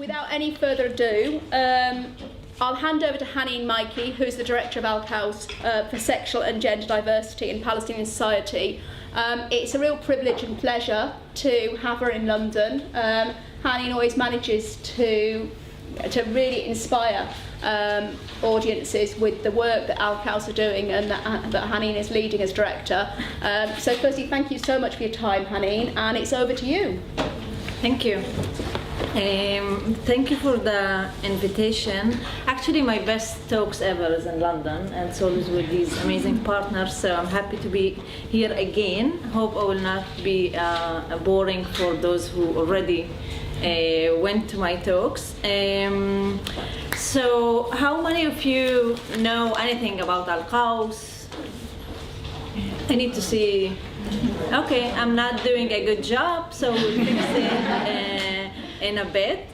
Without any further ado, I'll hand over to Haneen Maikey, who's the director of AlQaws for sexual and gender diversity in Palestinian society. It's a real privilege and pleasure to have her in London. Haneen always manages to really inspire audiences with the work that AlQaws are doing and that Haneen is leading as director. So firstly, thank you so much for your time, Haneen, and it's over to you. Thank you. Thank you for the invitation. Actually, my best talks ever is in London, and it's always with these amazing partners, so I'm happy to be here again. Hope I will not be boring for those who already went to my talks. So how many of you know anything about AlQaws? I need to see. Okay, I'm not doing a good job, so we'll fix it in a bit.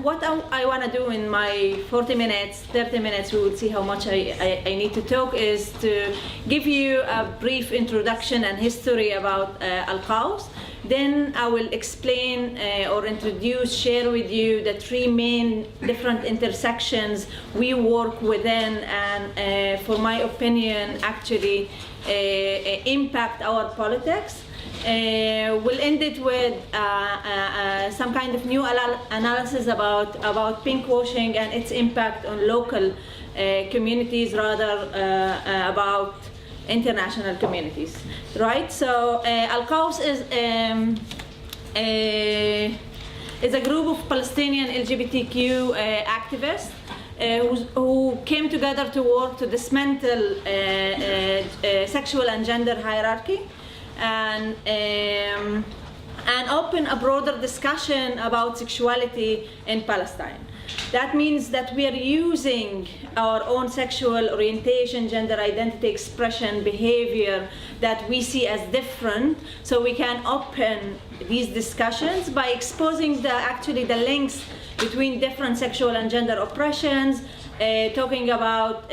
What I want to do in my 40 minutes, 30 minutes, we will see how much I need to talk, is to give you a brief introduction and history about AlQaws. Then I will explain or introduce, share with you the three main different intersections we work within and, for my opinion, actually impact our politics. We'll end it with some kind of new analysis about pinkwashing and its impact on local communities rather about international communities, right? So AlQaws is a group of Palestinian LGBTQ activists who came together to work to dismantle sexual and gender hierarchy and open a broader discussion about sexuality in Palestine. That means that we are using our own sexual orientation, gender identity, expression, behavior that we see as different, so we can open these discussions by exposing the links between different sexual and gender oppressions, talking about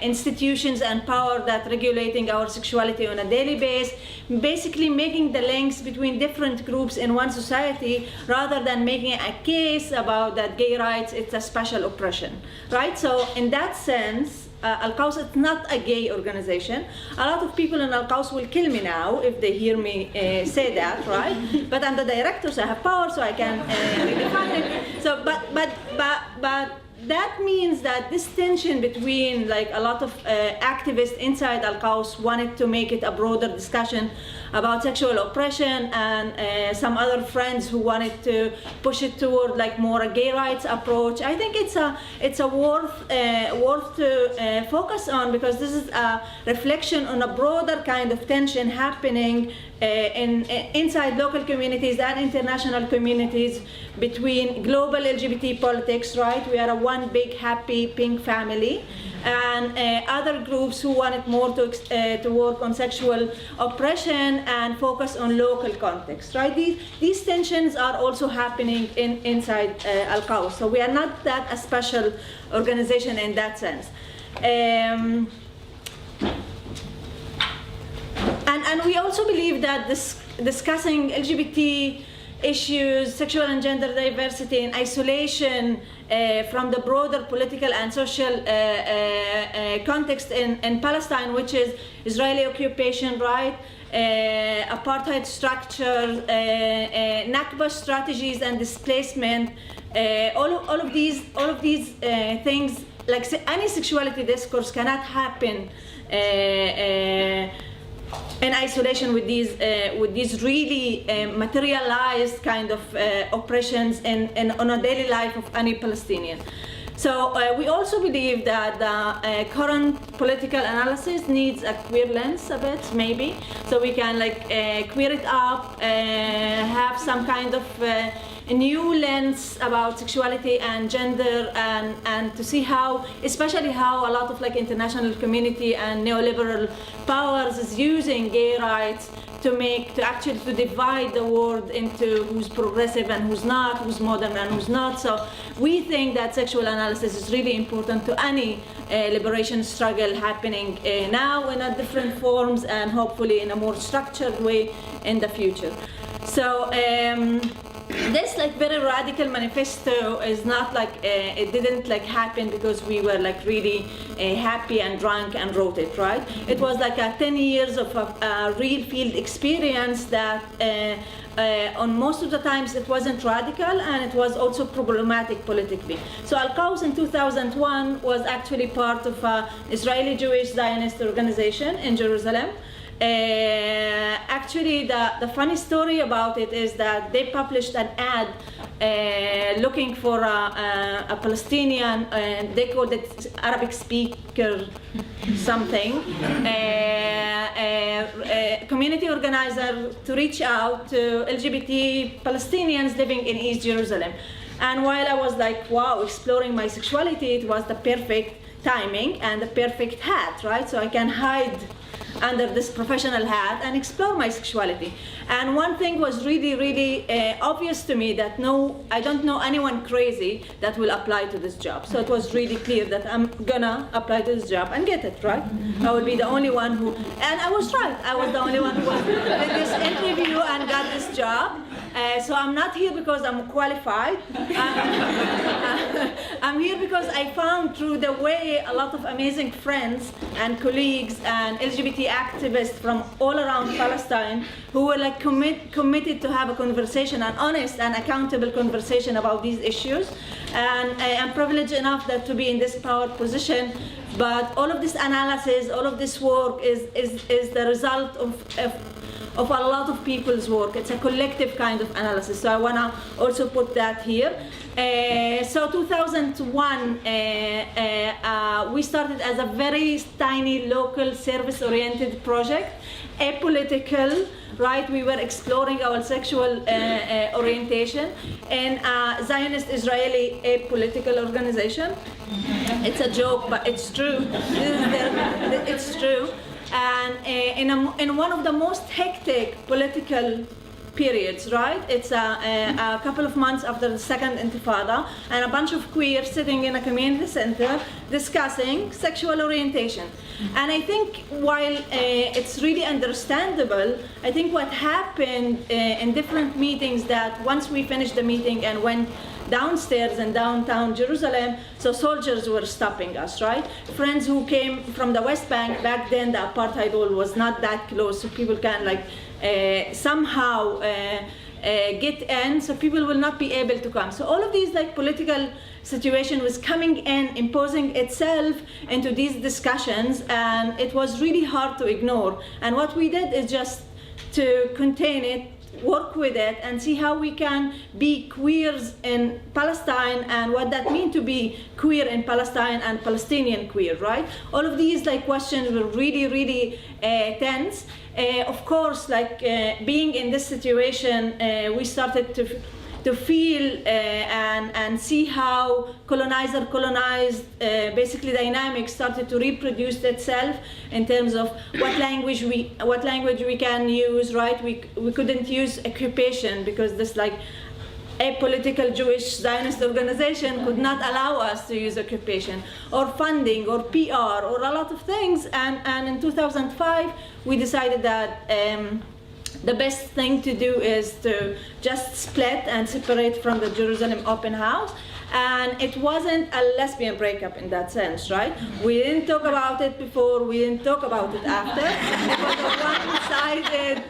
institutions and power that regulating our sexuality on a daily basis, basically making the links between different groups in one society rather than making a case about that gay rights, it's a special oppression, right? So in that sense, AlQaws is not a gay organization. A lot of people in AlQaws will kill me now if they hear me say that, right? But I'm the director, so I have power, so I can redefine it. So, but that means that this tension between like a lot of activists inside AlQaws wanted to make it a broader discussion about sexual oppression, and some other friends who wanted to push it toward like more a gay rights approach. I think it's a worth to focus on, because this is a reflection on a broader kind of tension happening inside local communities and international communities between global LGBT politics, right? We are a one big happy pink family, and other groups who wanted more to work on sexual oppression and focus on local context, right? These tensions are also happening inside AlQaws, so we are not that a special organization in that sense. And we also believe that discussing LGBT issues, sexual and gender diversity in isolation from the broader political and social context in Palestine, which is Israeli occupation, right? Apartheid structure, Nakba strategies and displacement, all of these things, like any sexuality discourse cannot happen in isolation with these really materialized kind of oppressions on a daily life of any Palestinian. So we also believe that the current political analysis needs a queer lens a bit, maybe, so we can like queer it up, have some kind of a new lens about sexuality and gender, and to see how, especially how a lot of like international community and neoliberal powers is using gay rights to divide the world into who's progressive and who's not, who's modern and who's not. So we think that sexual analysis is really important to any liberation struggle happening now in a different forms, and hopefully in a more structured way in the future. So this like very radical manifesto is not like it didn't like happen because we were like really happy and drunk and wrote it, right? It was like 10 years of real field experience that on most of the times it wasn't radical and it was also problematic politically. So AlQaws in 2001 was actually part of an Israeli Jewish Zionist organization in Jerusalem. Actually, the funny story about it is that they published an ad looking for a Palestinian, they called it Arabic speaker something, community organizer to reach out to LGBT Palestinians living in East Jerusalem. And while I was like, wow, exploring my sexuality, it was the perfect timing and the perfect hat, right? So I can hide under this professional hat and explore my sexuality. And one thing was really, really obvious to me that I don't know anyone crazy that will apply to this job. So it was really clear that I'm gonna apply to this job and get it, right? I will be the only one who, and I was right. I was the only one who was in this interview and got this job. So I'm not here because I'm qualified. I'm here because I found through the way a lot of amazing friends and colleagues and LGBT activists from all around Palestine who were like committed to have a conversation, an honest and accountable conversation about these issues. And I am privileged enough that to be in this power position. But all of this analysis, all of this work is the result of a lot of people's work. It's a collective kind of analysis. So I want to also put that here. So 2001, we started as a very tiny local service-oriented project, apolitical, right? We were exploring our sexual orientation in a Zionist Israeli apolitical organization. It's a joke, but it's true. It's true. And in one of the most hectic political periods, right? It's a couple of months after the second Intifada, and a bunch of queers sitting in a community center discussing sexual orientation. And I think while it's really understandable, I think what happened in different meetings that once we finished the meeting and went downstairs in downtown Jerusalem, so soldiers were stopping us, right? Friends who came from the West Bank, back then the apartheid wall was not that close, so people can like somehow get in, so people will not be able to come. So all of these like political situation was coming in, imposing itself into these discussions, and it was really hard to ignore. And what we did is just to contain it, work with it, and see how we can be queers in Palestine and what that means to be queer in Palestine and Palestinian queer, right? All of these like questions were really, really tense. Of course, like being in this situation, we started to feel and see how colonizer-colonized basically dynamics started to reproduce itself in terms of what language we can use, right? We couldn't use occupation because this like apolitical Jewish Zionist organization could not allow us to use occupation, or funding, or PR, or a lot of things. And in 2005, we decided that the best thing to do is to just split and separate from the Jerusalem Open House. And it wasn't a lesbian breakup in that sense, right? We didn't talk about it before, we didn't talk about it after. It was a one-sided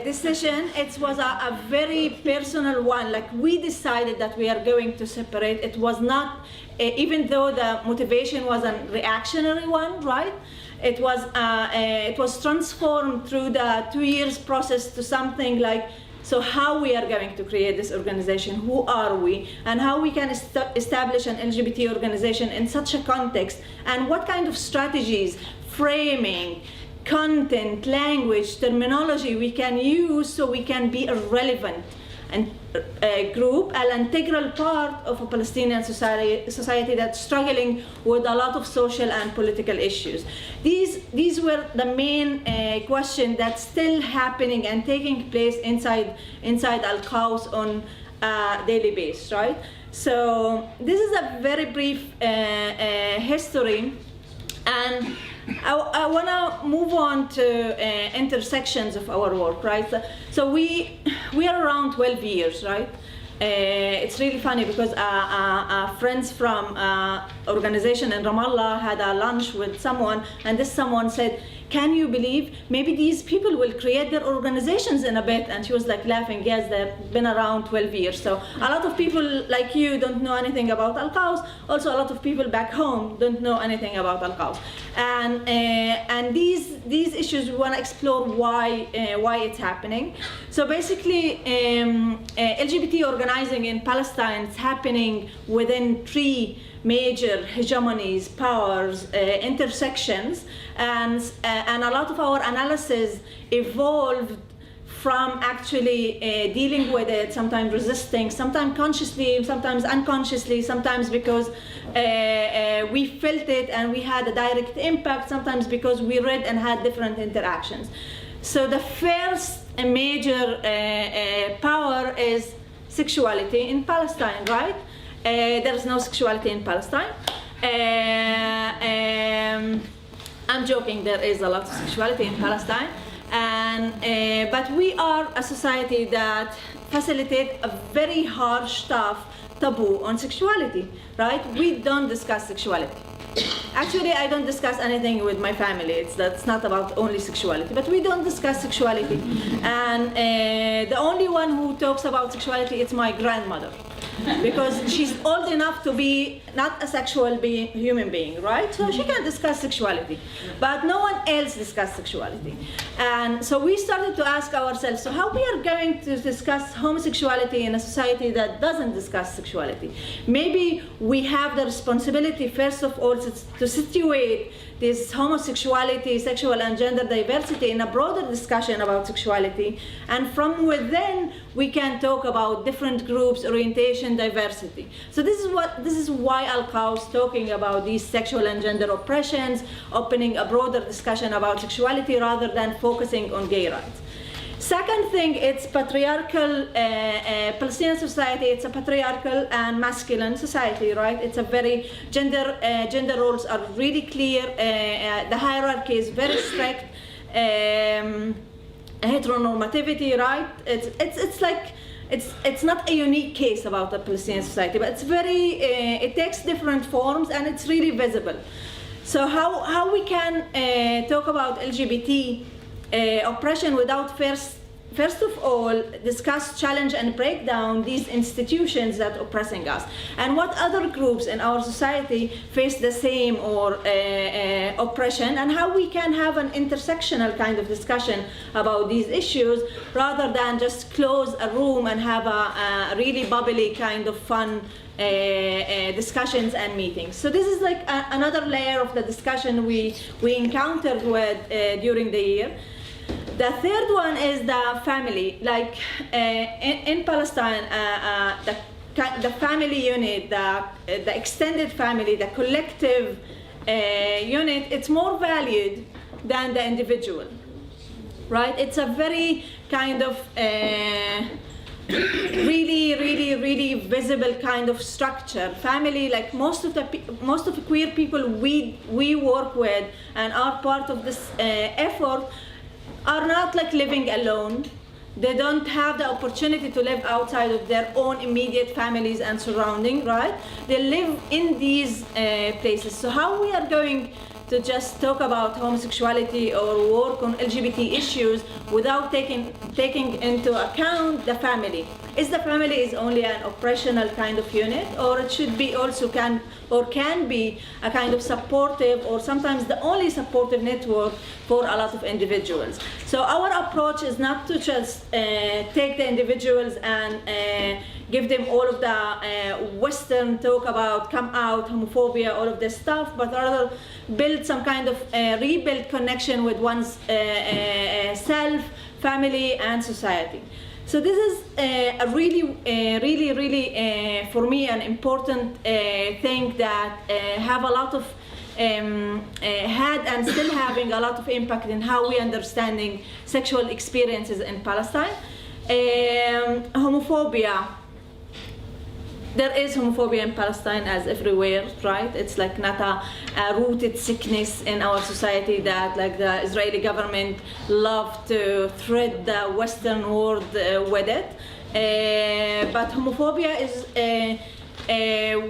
decision. It was a very personal one. Like, we decided that we are going to separate. It was not, even though the motivation was a reactionary one, right? It was transformed through the 2 years process to something like, so how we are going to create this organization, who are we, and how we can establish an LGBT organization in such a context, and what kind of strategies, framing, content, language, terminology we can use so we can be a relevant and group, an integral part of a Palestinian society that's struggling with a lot of social and political issues. These were the main questions that's still happening and taking place inside AlQaws on a daily basis, right? So this is a very brief history, and I want to move on to intersections of our work, right? So we are around 12 years, right? It's really funny because friends from organization in Ramallah had a lunch with someone, and this someone said, "Can you believe maybe these people will create their organizations in a bit?" And she was like laughing. Yes, they've been around 12 years. So a lot of people like you don't know anything about AlQaws. Also, a lot of people back home don't know anything about AlQaws. And these issues we want to explore why it's happening. So basically, LGBT organizing in Palestine is happening within 3 major hegemonies, powers, intersections, and a lot of our analysis evolved from actually dealing with it, sometimes resisting, sometimes consciously, sometimes unconsciously, sometimes because we felt it and we had a direct impact, sometimes because we read and had different interactions. So the first major power is sexuality in Palestine, right? There is no sexuality in Palestine. I'm joking, there is a lot of sexuality in Palestine. But we are a society that facilitates a very harsh, tough taboo on sexuality, right? We don't discuss sexuality. Actually, I don't discuss anything with my family. That's not about only sexuality, but we don't discuss sexuality. And the only one who talks about sexuality is my grandmother, because she's old enough to be not a sexual human being, right? So she can discuss sexuality, but no one else discusses sexuality. And so we started to ask ourselves, so how we are going to discuss homosexuality in a society that doesn't discuss sexuality? Maybe we have the responsibility, first of all, to situate this homosexuality, sexual and gender diversity in a broader discussion about sexuality. And from within, we can talk about different groups, orientation, diversity. So this is why AlQaws is talking about these sexual and gender oppressions, opening a broader discussion about sexuality rather than focusing on gay rights. Second thing, it's patriarchal, Palestinian society, it's a patriarchal and masculine society, right? It's a very, gender roles are really clear, the hierarchy is very strict, heteronormativity, right? It's not a unique case about the Palestinian society, but it's very, it takes different forms and it's really visible. So how we can talk about LGBT oppression without first of all discuss, challenge and break down these institutions that are oppressing us, and what other groups in our society face the same or oppression, and how we can have an intersectional kind of discussion about these issues rather than just close a room and have a really bubbly kind of fun discussions and meetings. So this is like another layer of the discussion we encountered with during the year. The third one is the family. Like in Palestine, the family unit, the extended family, the collective unit, it's more valued than the individual, right? It's a very kind of really visible kind of structure. Family, like most of the queer people we work with and are part of this effort, are not like living alone. They don't have the opportunity to live outside of their own immediate families and surrounding, right? They live in these places. So how we are going to just talk about homosexuality or work on LGBT issues without taking into account the family? Is the family only an oppressional kind of unit, or it should be also can be a kind of supportive, or sometimes the only supportive network for a lot of individuals? So our approach is not to just take the individuals and give them all of the Western talk about come out, homophobia, all of this stuff, but rather build some kind of rebuild connection with one's self, family, and society. So this is a really, for me, an important thing that have a lot of had and still having a lot of impact in how we understanding sexual experiences in Palestine. Homophobia. there is homophobia in Palestine as everywhere, right? It's like not a rooted sickness in our society that like the Israeli government love to thread the Western world with it. But homophobia is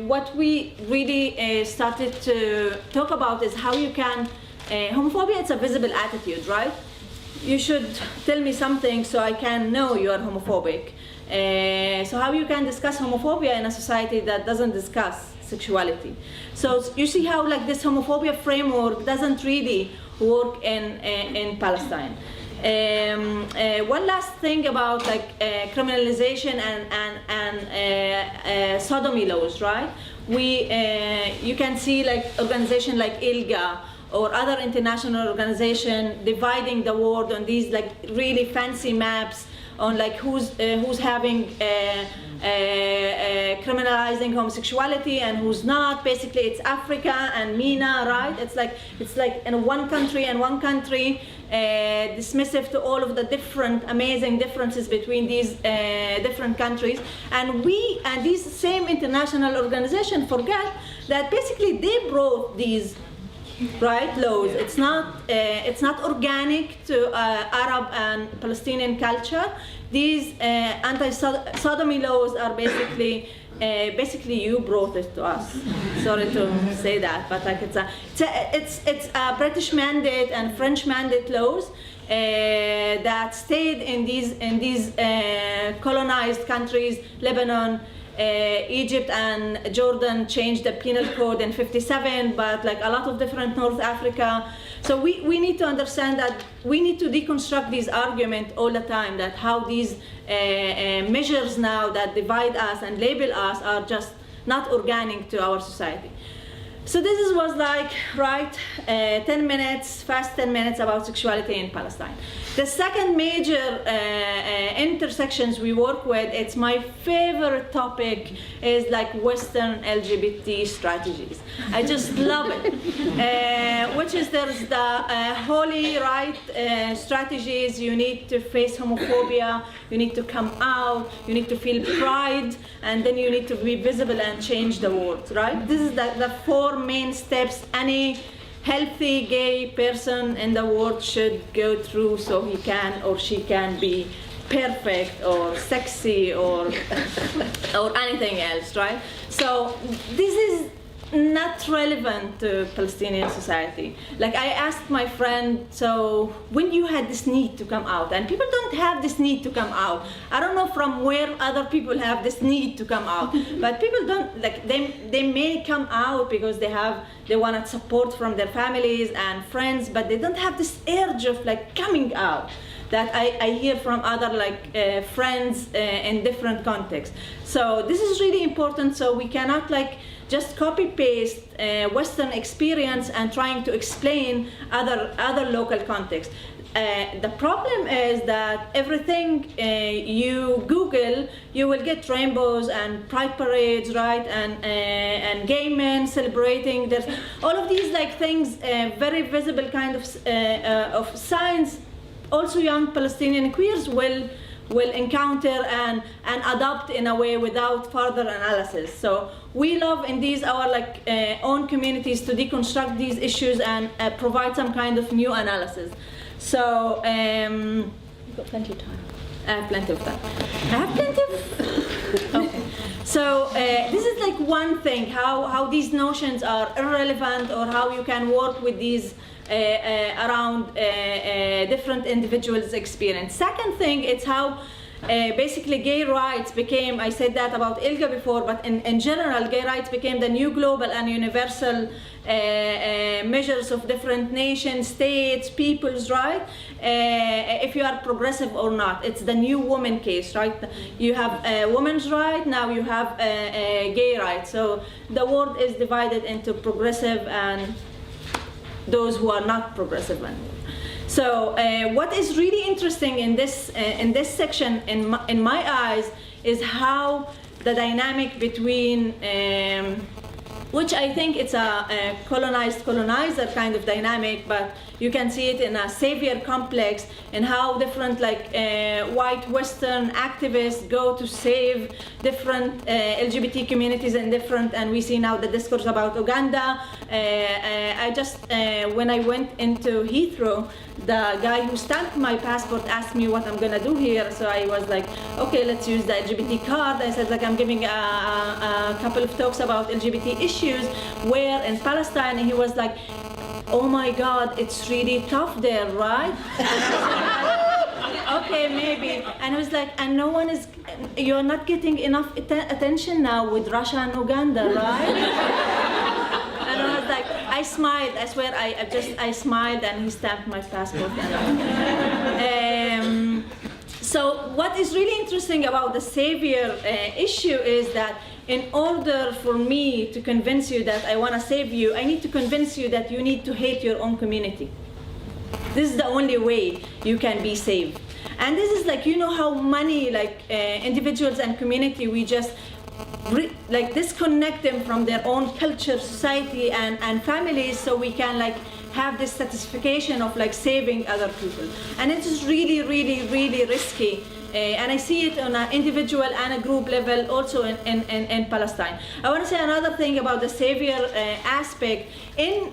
what we really started to talk about is how you can, homophobia, it's a visible attitude, right? You should tell me something so I can know you are homophobic. So how you can discuss homophobia in a society that doesn't discuss sexuality? So you see how like this homophobia framework doesn't really work in Palestine. One last thing about like criminalization and sodomy laws, right? You can see like organization like ILGA or other international organization dividing the world on these like really fancy maps on like who's having criminalizing homosexuality and who's not. Basically, it's Africa and MENA, right? It's like in one country dismissive to all of the different amazing differences between these different countries. And these same international organizations forget that basically they brought these laws. It's not organic to Arab and Palestinian culture. These anti-sodomy laws are basically you brought it to us. Sorry to say that, but like it's a British mandate and French mandate laws that stayed in these colonized countries, Lebanon. Egypt and Jordan changed the penal code in '57, but like a lot of different North Africa. So we need to understand that we need to deconstruct these arguments all the time, that how these measures now that divide us and label us are just not organic to our society. So this was like, 10 minutes, fast 10 minutes about sexuality in Palestine. The second major intersections we work with, it's my favorite topic, is like Western LGBT strategies. I just love it. Which is there's the holy strategies. You need to face homophobia, you need to come out, you need to feel pride, and then you need to be visible and change the world, right? This is the four main steps any healthy gay person in the world should go through so he can or she can be perfect or sexy or anything else, right? So this is not relevant to Palestinian society. Like I asked my friend, so when you had this need to come out, and people don't have this need to come out. I don't know from where other people have this need to come out, but people don't, like they may come out because they want support from their families and friends, but they don't have this urge of like coming out that I hear from other friends in different contexts. So this is really important, so we cannot just copy-paste Western experience and trying to explain other local contexts. The problem is that everything you Google, you will get rainbows and pride parades, right? And gay men celebrating. There's all of these things, very visible kind of signs. Also, young Palestinian queers will encounter and adopt in a way without further analysis. So we love in these our own communities to deconstruct these issues and provide some kind of new analysis. So you've got plenty of time. I have plenty of time. I have plenty of. Okay. So this is one thing, how these notions are irrelevant, or how you can work with these around different individuals' experience. Second thing, it's how basically gay rights became, I said that about ILGA before, but in general, gay rights became the new global and universal measures of different nations, states, peoples, right? If you are progressive or not. It's the new woman case, right? You have women's right, now you have gay rights. So the world is divided into progressive and those who are not progressive anymore. So what is really interesting in this section, in my eyes, is how the dynamic between which I think it's a colonizer kind of dynamic, but you can see it in a savior complex and how different white Western activists go to save different LGBT communities and we see now the discourse about Uganda. When I went into Heathrow, the guy who stamped my passport asked me what I'm gonna do here, so I was like, okay, let's use the LGBT card. I said, like, I'm giving a couple of talks about LGBT issues where in Palestine, and he was like, oh my God, it's really tough there, right? Okay, maybe. And I was like, and you're not getting enough attention now with Russia and Uganda, right? And I was like, I smiled, I swear, I smiled and he stamped my passport. So what is really interesting about the savior issue is that in order for me to convince you that I want to save you, I need to convince you that you need to hate your own community. This is the only way you can be saved. And this is like, you know how many individuals and community, we just disconnect them from their own culture, society, and families, so we can have this satisfaction of saving other people. And it is really, really, really risky. And I see it on an individual and a group level also in Palestine. I want to say another thing about the savior aspect. In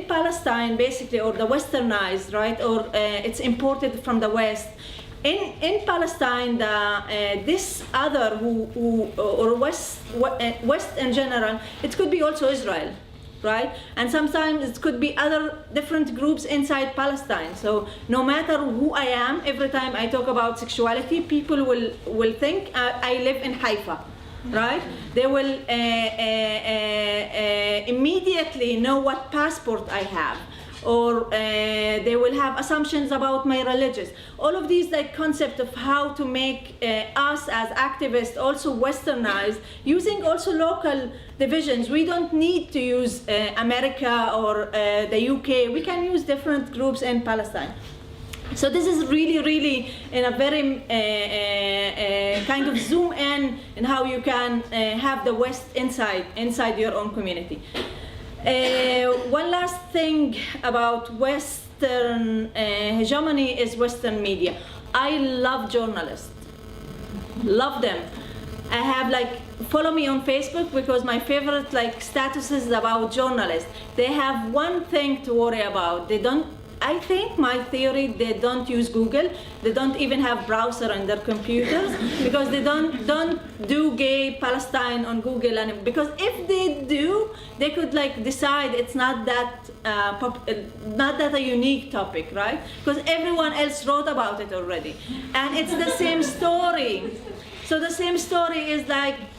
Palestine, basically, or the westernized, right, or it's imported from the West. In Palestine, this other or West in general, it could be also Israel, right? And sometimes it could be other different groups inside Palestine. So no matter who I am, every time I talk about sexuality, people will think I live in Haifa, right? They will immediately know what passport I have, or they will have assumptions about my religious. All of these concept of how to make us as activists also westernized, using also local divisions. We don't need to use America or the UK. We can use different groups in Palestine. So this is really, really in a very kind of zoom in how you can have the West inside your own community. One last thing about Western hegemony is Western media. I love journalists, love them. I have follow me on Facebook because my favorite status is about journalists. They have one thing to worry about. I think my theory, they don't use Google. They don't even have browser on their computers because they don't do gay Palestine on Google. And because if they do, they could decide it's not that a unique topic, right? Because everyone else wrote about it already, and it's the same story. So the same story is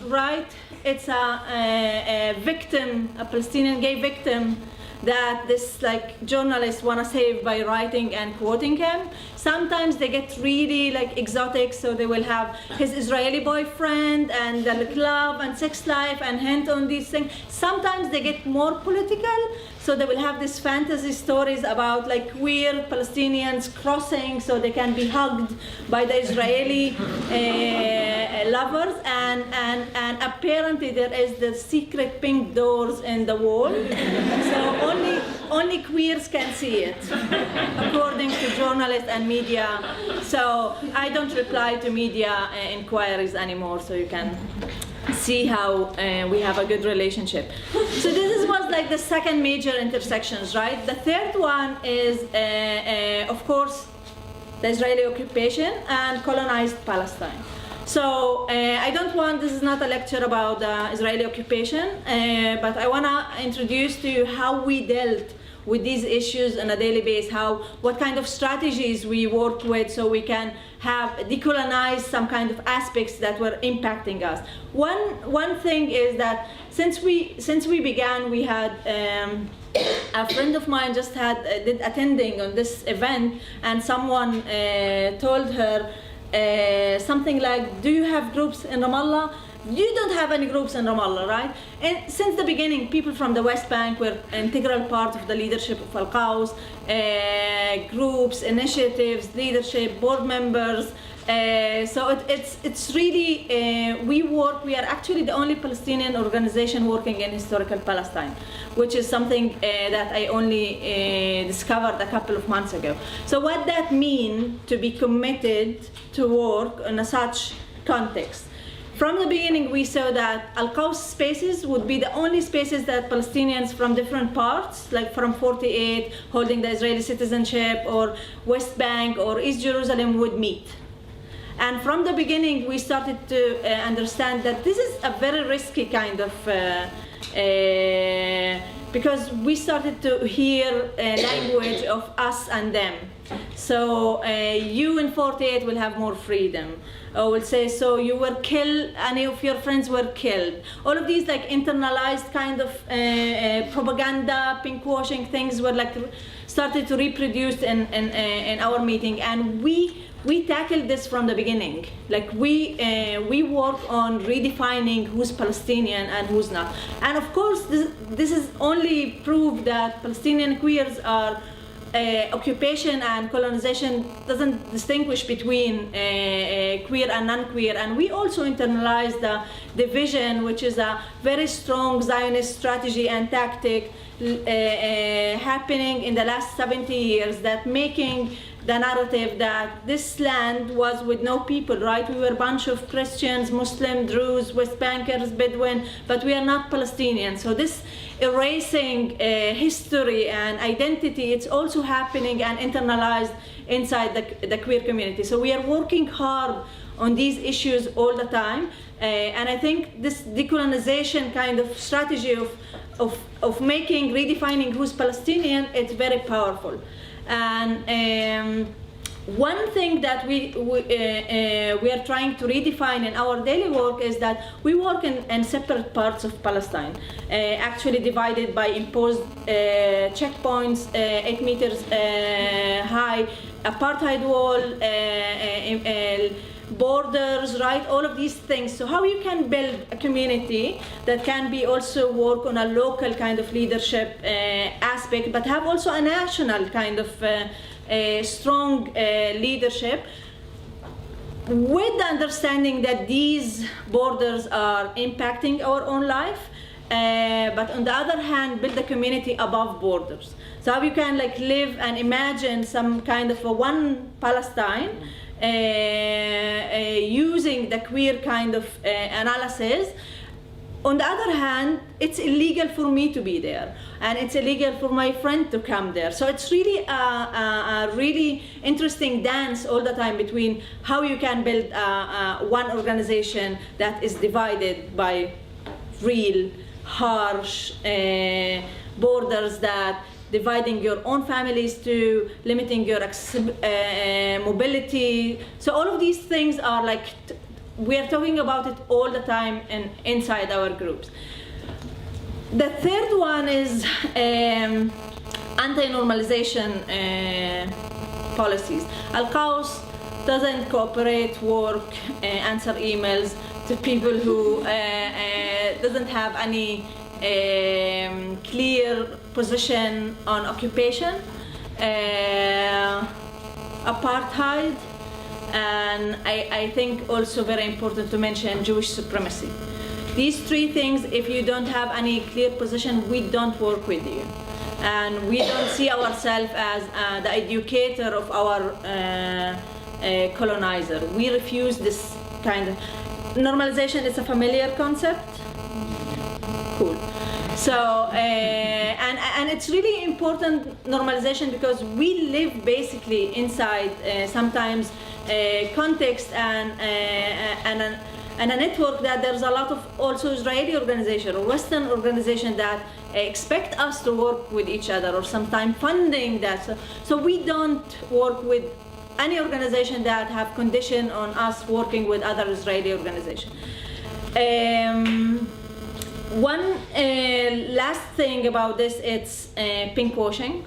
right? It's a victim, a Palestinian gay victim, that this journalists want to save by writing and quoting him. Sometimes they get really exotic, so they will have his Israeli boyfriend and the club and sex life and hint on these things. Sometimes they get more political, so they will have these fantasy stories about queer Palestinians crossing so they can be hugged by the Israeli lovers, and apparently there is the secret pink doors in the wall. So only queers can see it, according to journalists and media. So I don't reply to media inquiries anymore, so you can see how we have a good relationship. So this was the second major intersections, right? The third one is, of course, the Israeli occupation and colonized Palestine. So this is not a lecture about the Israeli occupation, but I want to introduce to you how we dealt with these issues on a daily basis, what kind of strategies we worked with so we can decolonize some kind of aspects that were impacting us. One thing is that since we began, we had a friend of mine did attending on this event, and someone told her something like, do you have groups in Ramallah? You don't have any groups in Ramallah, right? And since the beginning, people from the West Bank were an integral part of the leadership of AlQaws, groups, initiatives, leadership, board members, So it's really, we are actually the only Palestinian organization working in historical Palestine, which is something that I only discovered a couple of months ago. So what that means to be committed to work in such context? From the beginning, we saw that AlQaws spaces would be the only spaces that Palestinians from different parts, like from 48, holding the Israeli citizenship, or West Bank, or East Jerusalem would meet. And from the beginning, we started to understand that this is a very risky kind of, because we started to hear language of us and them. So you in 48 will have more freedom. Or will say, so you were killed, any of your friends were killed. All of these like internalized kind of propaganda, pinkwashing things were like started to reproduce in our meeting, and we tackled this from the beginning. Like we work on redefining who's Palestinian and who's not. And of course, this is only proof that Palestinian queers are occupation and colonization doesn't distinguish between queer and non-queer, and we also internalize the division, which is a very strong Zionist strategy and tactic happening in the last 70 years, that making the narrative that this land was with no people, right? We were a bunch of Christians, Muslim, Druze, West Bankers, Bedouin, but we are not Palestinians. So this erasing history and identity, it's also happening and internalized inside the queer community. So we are working hard on these issues all the time. And I think this decolonization kind of strategy of making, redefining who's Palestinian, it's very powerful. And one thing that we are trying to redefine in our daily work is that we work in separate parts of Palestine, actually divided by imposed checkpoints, 8 meters high, apartheid wall, borders, right? All of these things. So how you can build a community that can be also work on a local kind of leadership aspect, but have also a national kind of strong leadership, with the understanding that these borders are impacting our own life, but on the other hand, build a community above borders. So how you can like live and imagine some kind of a one Palestine, using the queer kind of analysis. On the other hand, it's illegal for me to be there, and it's illegal for my friend to come there. So it's really a really interesting dance all the time between how you can build one organization that is divided by real, harsh borders, that dividing your own families to limiting your mobility. So all of these things are like, we are talking about it all the time and inside our groups. The third one is anti-normalization policies. AlQaws doesn't cooperate, work, answer emails to people who doesn't have any clear position on occupation, apartheid, and I think also very important to mention Jewish supremacy. These three things, if you don't have any clear position, we don't work with you. And we don't see ourselves as the educator of our colonizer. We refuse this kind of normalization. Is a familiar concept. Cool. So, and it's really important, normalization, because we live basically inside sometimes context and a network that there's a lot of also Israeli organization or Western organization that expect us to work with each other, or sometimes funding that. So we don't work with any organization that have condition on us working with other Israeli organizations. One last thing about this, it's pinkwashing.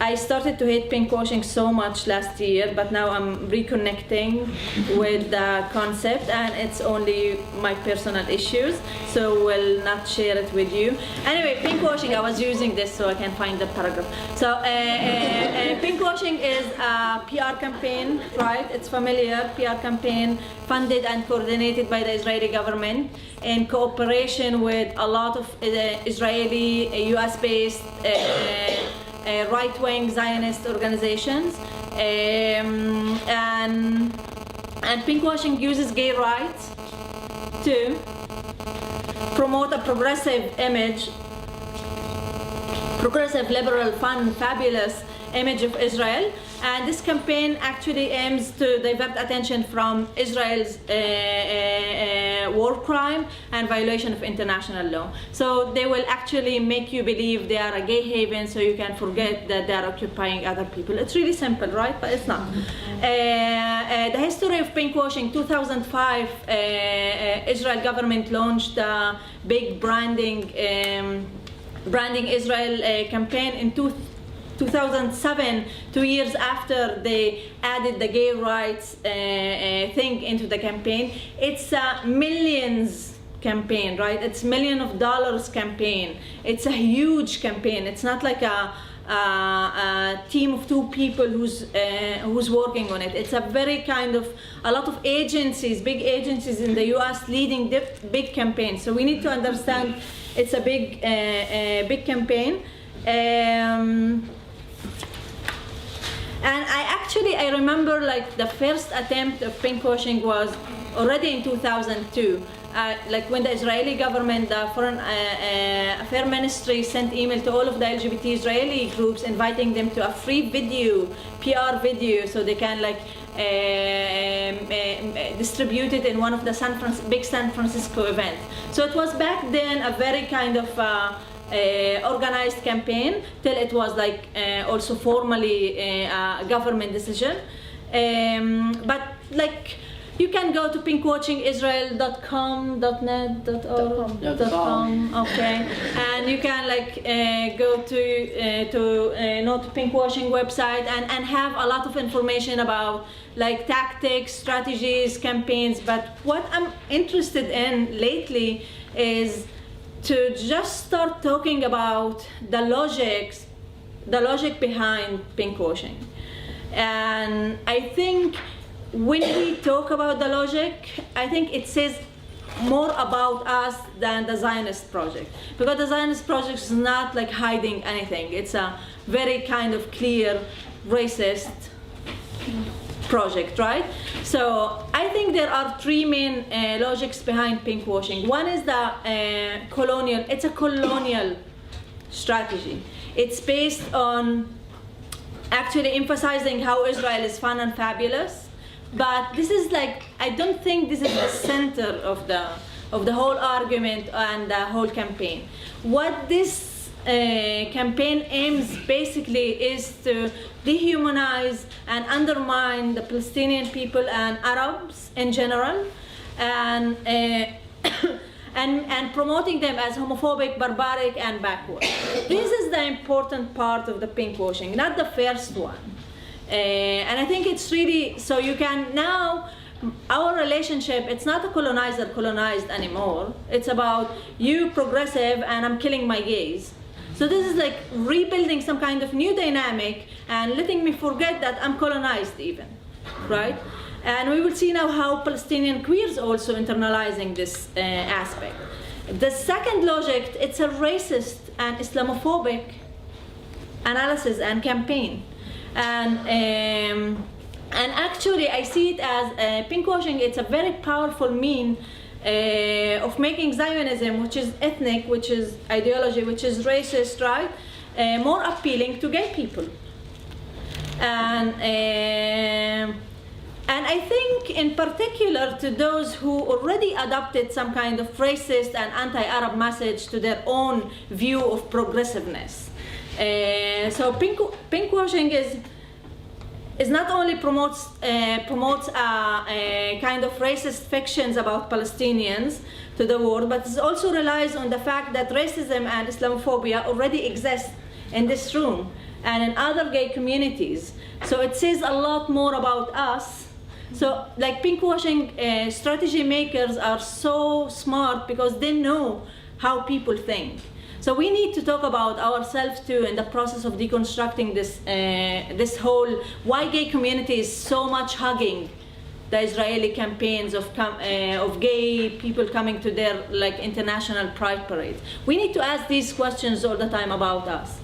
I started to hate pinkwashing so much last year, but now I'm reconnecting with the concept, and it's only my personal issues, so we'll not share it with you. Anyway, pinkwashing, I was using this so I can find the paragraph. So pinkwashing is a PR campaign, right? It's familiar, PR campaign funded and coordinated by the Israeli government in cooperation with a lot of Israeli, US-based right-wing Zionist organizations, and pinkwashing uses gay rights to promote a progressive image, progressive, liberal, fun, fabulous image of Israel. And this campaign actually aims to divert attention from Israel's war crime and violation of international law. So they will actually make you believe they are a gay haven, so you can forget that they are occupying other people. It's really simple, right? But it's not. The history of pinkwashing: 2005, Israel government launched a big branding Israel campaign. In 2007, 2 years after they added the gay rights thing into the campaign. It's a millions campaign, right? It's $millions of dollars campaign. It's a huge campaign. It's not like a team of 2 people who's working on it. It's a very kind of a lot of agencies, big agencies in the US leading the big campaign. So we need to understand it's a big big campaign. And I remember like the first attempt of pinkwashing was already in 2002. Like when the Israeli government, the Foreign Affairs Ministry sent email to all of the LGBT Israeli groups inviting them to a free video, PR video, so they can like distribute it in one of the big San Francisco events. So it was back then a very kind of organized campaign till it was like also formally a government decision. But like you can go to pinkwatchingisrael.com, .net, .org, .com, okay, and you can like go to pinkwashing website and have a lot of information about like tactics, strategies, campaigns. But what I'm interested in lately is to just start talking about the logic behind pinkwashing. And I think when we talk about the logic, I think it says more about us than the Zionist project. Because the Zionist project is not like hiding anything. It's a very kind of clear racist project, right? So I think there are 3 main logics behind pinkwashing. One is the colonial, it's a colonial strategy. It's based on actually emphasizing how Israel is fun and fabulous. But this is like, I don't think this is the center of the whole argument and the whole campaign. What this campaign aims basically is to dehumanize and undermine the Palestinian people and Arabs in general, and promoting them as homophobic, barbaric, and backward. This is the important part of the pinkwashing, not the first one. And I think it's really, so you can now, our relationship, it's not a colonizer-colonized anymore. It's about you progressive and I'm killing my gays. So this is like rebuilding some kind of new dynamic and letting me forget that I'm colonized even, right? And we will see now how Palestinian queers also internalizing this aspect. The second logic, it's a racist and Islamophobic analysis and campaign. And actually I see it as pinkwashing. It's a very powerful mean of making Zionism, which is ethnic, which is ideology, which is racist, right, more appealing to gay people. And I think in particular to those who already adopted some kind of racist and anti-Arab message to their own view of progressiveness. So pinkwashing is not only promotes a kind of racist fictions about Palestinians to the world, but it also relies on the fact that racism and Islamophobia already exist in this room. and in other gay communities. So it says a lot more about us. So like pinkwashing strategy makers are so smart because they know how people think. So we need to talk about ourselves too in the process of deconstructing this whole why gay community is so much hugging the Israeli campaigns of gay people coming to their like international pride parades. We need to ask these questions all the time about us.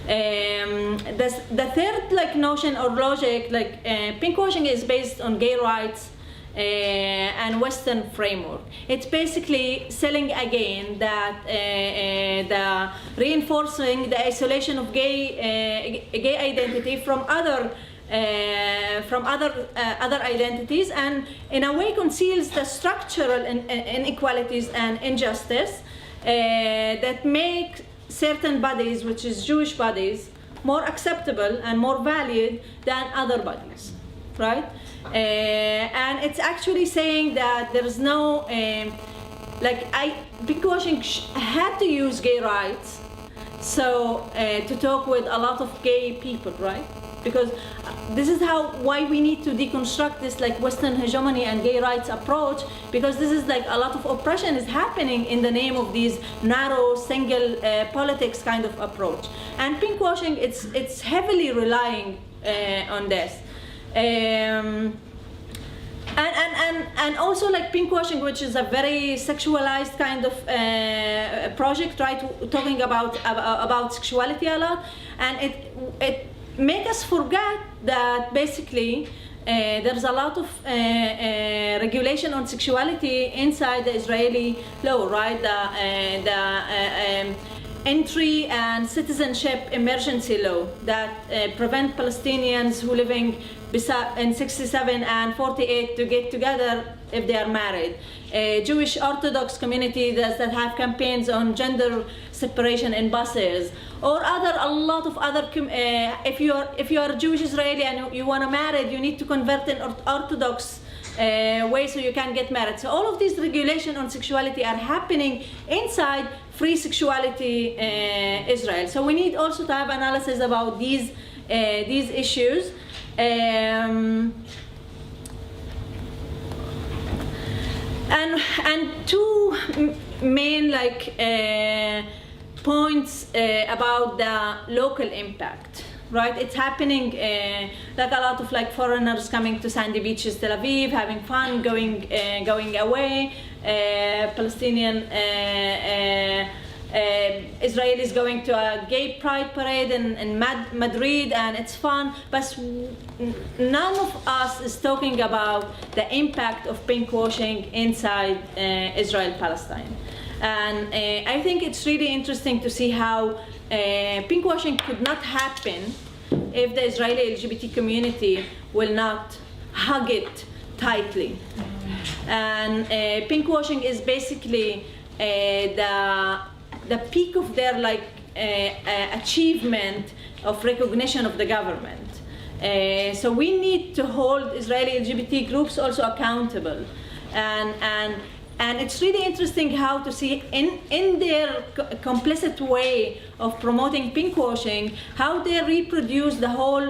The third like notion or logic, like pinkwashing is based on gay rights and Western framework. It's basically selling again that the reinforcing the isolation of gay identity from other identities, and in a way conceals the structural inequalities and injustice that make certain bodies, which is Jewish bodies, more acceptable and more valued than other bodies, right? And it's actually saying that there is no, pinkwashing had to use gay rights, so to talk with a lot of gay people, right? Because this is why we need to deconstruct this like Western hegemony and gay rights approach, because this is like a lot of oppression is happening in the name of these narrow single politics kind of approach. And pinkwashing, it's heavily relying on this. And also like pinkwashing, which is a very sexualized kind of project, right? Talking about sexuality a lot, and it make us forget that basically there's a lot of regulation on sexuality inside the Israeli law, right? The entry and citizenship emergency law that prevent Palestinians who living in 67 and 48 to get together if they are married. Jewish Orthodox communities that have campaigns on gender separation in buses, or a lot of other. If you are Jewish Israeli and you want to marry, you need to convert in Orthodox way so you can get married. So all of these regulations on sexuality are happening inside free sexuality Israel. So we need also to have analysis about these issues. And two main points about the local impact, right? It's happening like a lot of foreigners coming to sandy beaches, Tel Aviv, having fun, going away. Palestinian Israelis going to a gay pride parade in Madrid, and it's fun, but none of us is talking about the impact of pinkwashing inside Israel-Palestine. And I think it's really interesting to see how pinkwashing could not happen if the Israeli LGBT community will not hug it tightly. And pinkwashing is basically the peak of their achievement of recognition of the government. So we need to hold Israeli LGBT groups also accountable, and it's really interesting how to see in their complicit way of promoting pinkwashing, how they reproduce the whole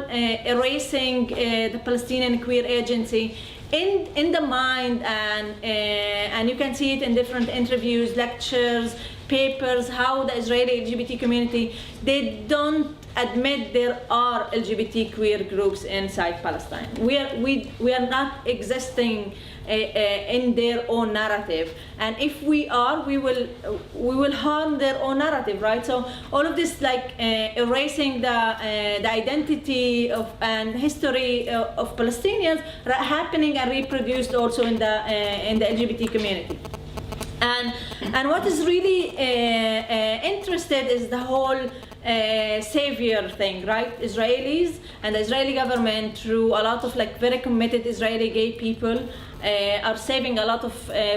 erasing the Palestinian queer agency in the mind, and you can see it in different interviews, lectures, papers, how the Israeli LGBT community, they don't admit there are LGBT queer groups inside Palestine. We are not existing in their own narrative, and if we are, we will harm their own narrative, right? So all of this erasing the identity of and history of Palestinians happening and reproduced also in the LGBT community. And what is really interested is the whole savior thing, right? Israelis and the Israeli government, through a lot of very committed Israeli gay people, are saving a lot of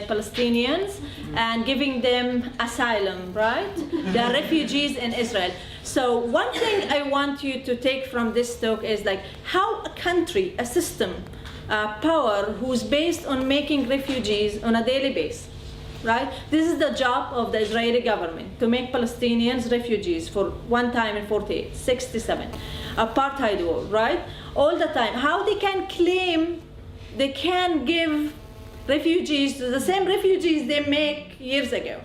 Palestinians and giving them asylum, right? They are refugees in Israel. So one thing I want you to take from this talk is how a country, a system, a power who's based on making refugees on a daily basis, right? This is the job of the Israeli government, to make Palestinians refugees for one time in 48, 67, apartheid war, right? All the time. How they can claim they can give refugees to the same refugees they make years ago.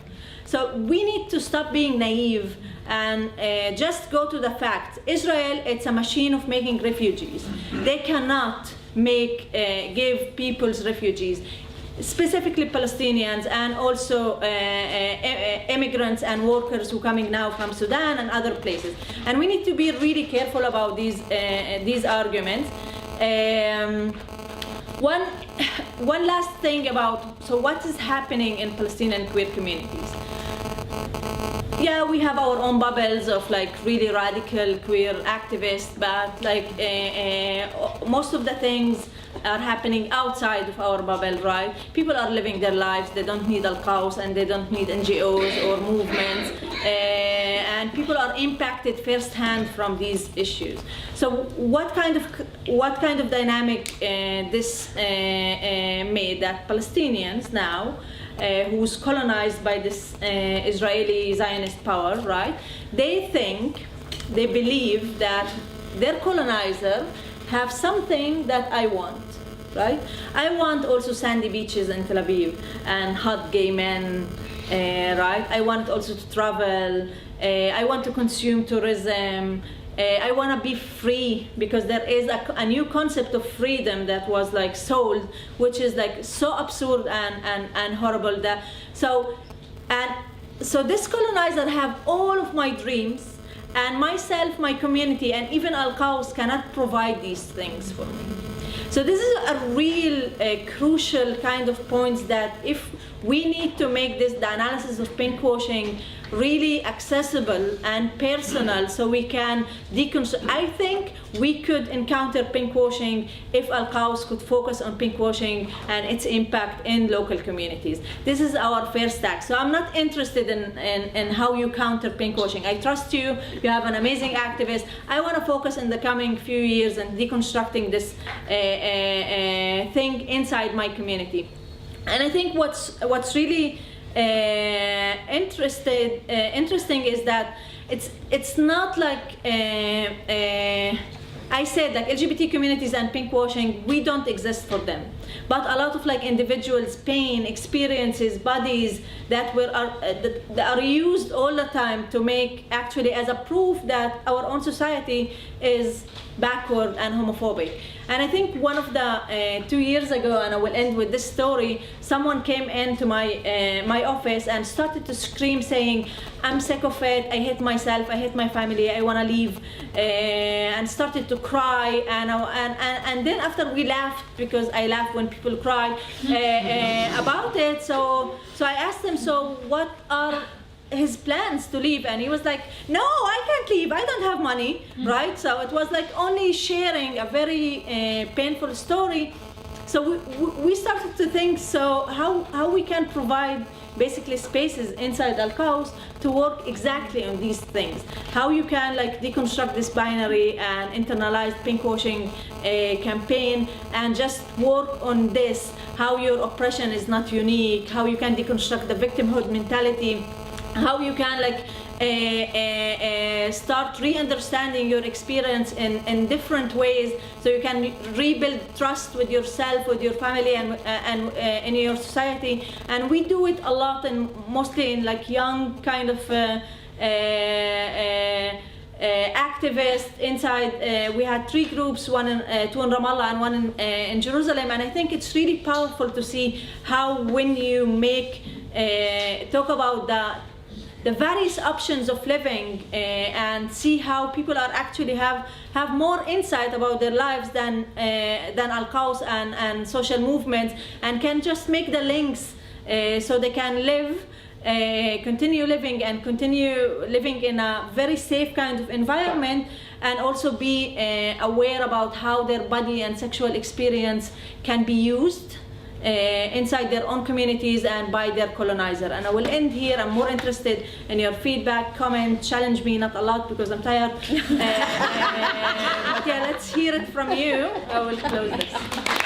So we need to stop being naive and just go to the facts. Israel, it's a machine of making refugees. They cannot give people's refugees, specifically Palestinians and also immigrants and workers who are coming now from Sudan and other places. And we need to be really careful about these arguments. One last thing about, so what is happening in Palestinian queer communities? Yeah, we have our own bubbles of like really radical queer activists, but like most of the things are happening outside of our bubble, right? People are living their lives. They don't need AlQaws and they don't need NGOs or movements, and people are impacted firsthand from these issues. So what kind of dynamic this made that Palestinians now, who's colonized by this Israeli Zionist power, right? They believe that their colonizer have something that I want, right? I want also sandy beaches in Tel Aviv and hot gay men, right? I want also to travel. I want to consume tourism. I want to be free, because there is a new concept of freedom that was like sold, which is like so absurd and horrible. So this colonizer have all of my dreams, and myself, my community, and even AlQaws cannot provide these things for me. So this is a real crucial kind of points that if we need to make the analysis of pinkwashing really accessible and personal, so we can deconstruct. I think we could encounter pinkwashing if AlQaws could focus on pinkwashing and its impact in local communities. This is our first task. So I'm not interested in how you counter pinkwashing. I trust you. You have an amazing activist. I want to focus in the coming few years on deconstructing this thing inside my community. And I think what's really interesting is that it's not like I said, like LGBT communities and pinkwashing, we don't exist for them, but a lot of like individuals' pain, experiences, bodies that are used all the time to make actually as a proof that our own society is backward and homophobic. And I think one of the 2 years ago, and I will end with this story, someone came into my office and started to scream saying, I'm sick of it, I hate myself, I hate my family, I want to leave, and started to cry. And then after we laughed, because I laugh when people cry about it, so I asked him, so what are his plans to leave? And he was like, no, I can't leave, I don't have money, right? So it was like only sharing a very painful story. So we started to think, so how we can provide basically spaces inside AlQaws to work exactly on these things. How you can like deconstruct this binary and internalize pinkwashing campaign and just work on this, how your oppression is not unique, how you can deconstruct the victimhood mentality, how you can like start re-understanding your experience in different ways, so you can rebuild trust with yourself, with your family, and in your society. And we do it a lot, and mostly in like young kind of activists inside. We had 3 groups, two in Ramallah and one in Jerusalem, and I think it's really powerful to see how when you talk about the various options of living and see how people are actually have more insight about their lives than AlQaws and social movements, and can just make the links so they can live, continue living in a very safe kind of environment, and also be aware about how their body and sexual experience can be used inside their own communities and by their colonizer. And I will end here. I'm more interested in your feedback, comment, challenge me, not a lot because I'm tired. But yeah, let's hear it from you. I will close this.